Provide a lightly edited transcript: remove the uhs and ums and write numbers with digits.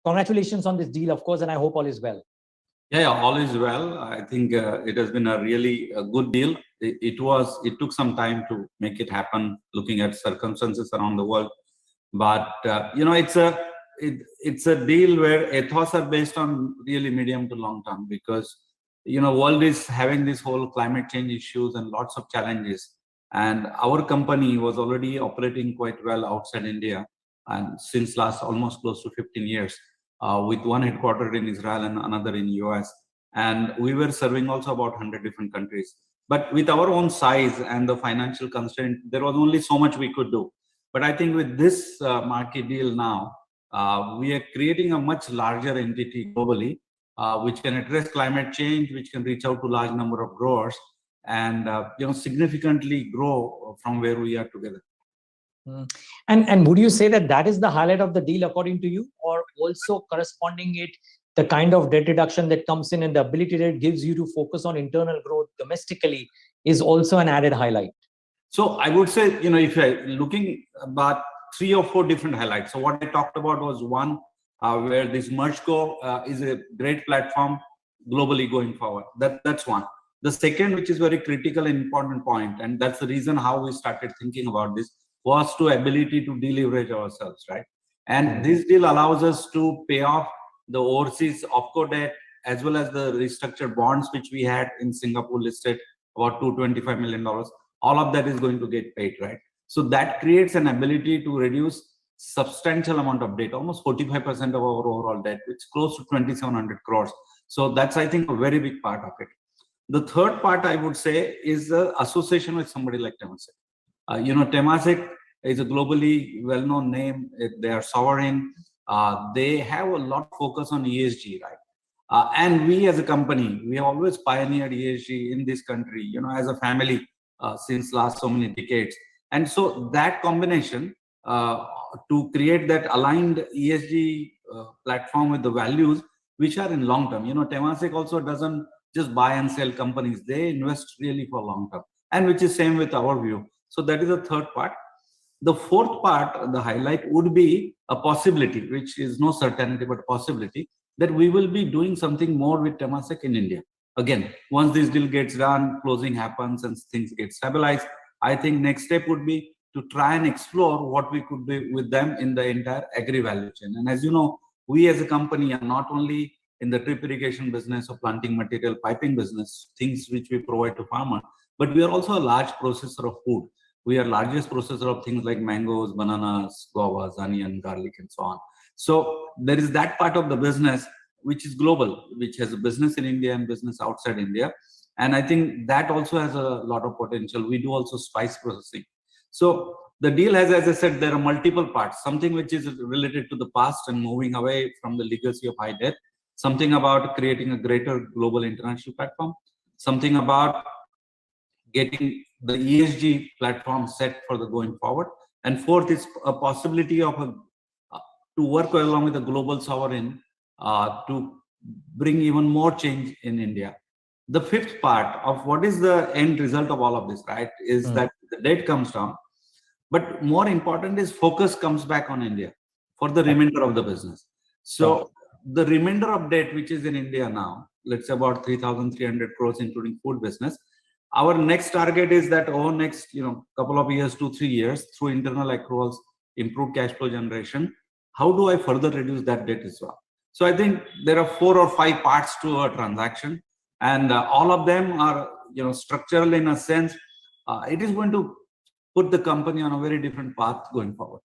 congratulations on this deal, of course, and I hope all is well. Yeah, all is well. I think it has been a really good deal. It took some time to make it happen, looking at circumstances around the world. But it's a deal where ethos are based on really medium to long term, because world is having this whole climate change issues and lots of challenges. And our company was already operating quite well outside India, and since last almost close to 15 years. With one headquartered in Israel and another in US. And we were serving also about 100 different countries. But with our own size and the financial constraint, there was only so much we could do. But I think with this market deal now, we are creating a much larger entity globally, which can address climate change, which can reach out to large number of growers, and significantly grow from where we are together. And would you say that is the highlight of the deal according to you, or also corresponding it, the kind of debt reduction that comes in and the ability that it gives you to focus on internal growth domestically is also an added highlight? So I would say, if you're looking about 3 or 4 different highlights. So what I talked about was one, where this MergeCo is a great platform globally going forward. That's one. The second, which is very critical and important point, and that's the reason how we started thinking about this, was to ability to deleverage ourselves, right? And this deal allows us to pay off the overseas OpCo debt, as well as the restructured bonds which we had in Singapore listed, about $225 million. All of that is going to get paid, right? So that creates an ability to reduce substantial amount of debt, almost 45% of our overall debt, which is close to 2,700 crores. So that's, I think, a very big part of it. The third part, I would say, is the association with somebody like Temasek. Temasek is a globally well-known name. They are sovereign. They have a lot of focus on ESG, right? And we as a company, we have always pioneered ESG in this country, as a family since last so many decades. And so that combination to create that aligned ESG platform with the values, which are in long term. Temasek also doesn't just buy and sell companies. They invest really for long term, and which is same with our view. So that is the third part. The fourth part, the highlight, would be a possibility, which is no certainty, but possibility, that we will be doing something more with Temasek in India. Again, once this deal gets done, closing happens and things get stabilized, I think next step would be to try and explore what we could do with them in the entire agri value chain. And as you know, we as a company are not only in the drip irrigation business or planting material piping business, things which we provide to farmer, but we are also a large processor of food. We are largest processor of things like mangoes, bananas, guavas, onion, garlic, and so on. So there is that part of the business which is global, which has a business in India and business outside India. And I think that also has a lot of potential. We do also spice processing. So the deal has, as I said, there are multiple parts. Something which is related to the past and moving away from the legacy of high debt. Something about creating a greater global international platform. Something about getting the ESG platform set for the going forward. And fourth is a possibility of to work along with a global sovereign to bring even more change in India. The fifth part of what is the end result of all of this, right, is that the debt comes down. But more important is focus comes back on India for the remainder of the business. So the remainder of debt, which is in India now, let's say about 3,300 crores, including food business. Our next target is that over next, couple of years, 2-3 years, through internal accruals, improved cash flow generation, how do I further reduce that debt as well? So I think there are 4 or 5 parts to a transaction, and all of them are, structural in a sense. It is going to put the company on a very different path going forward.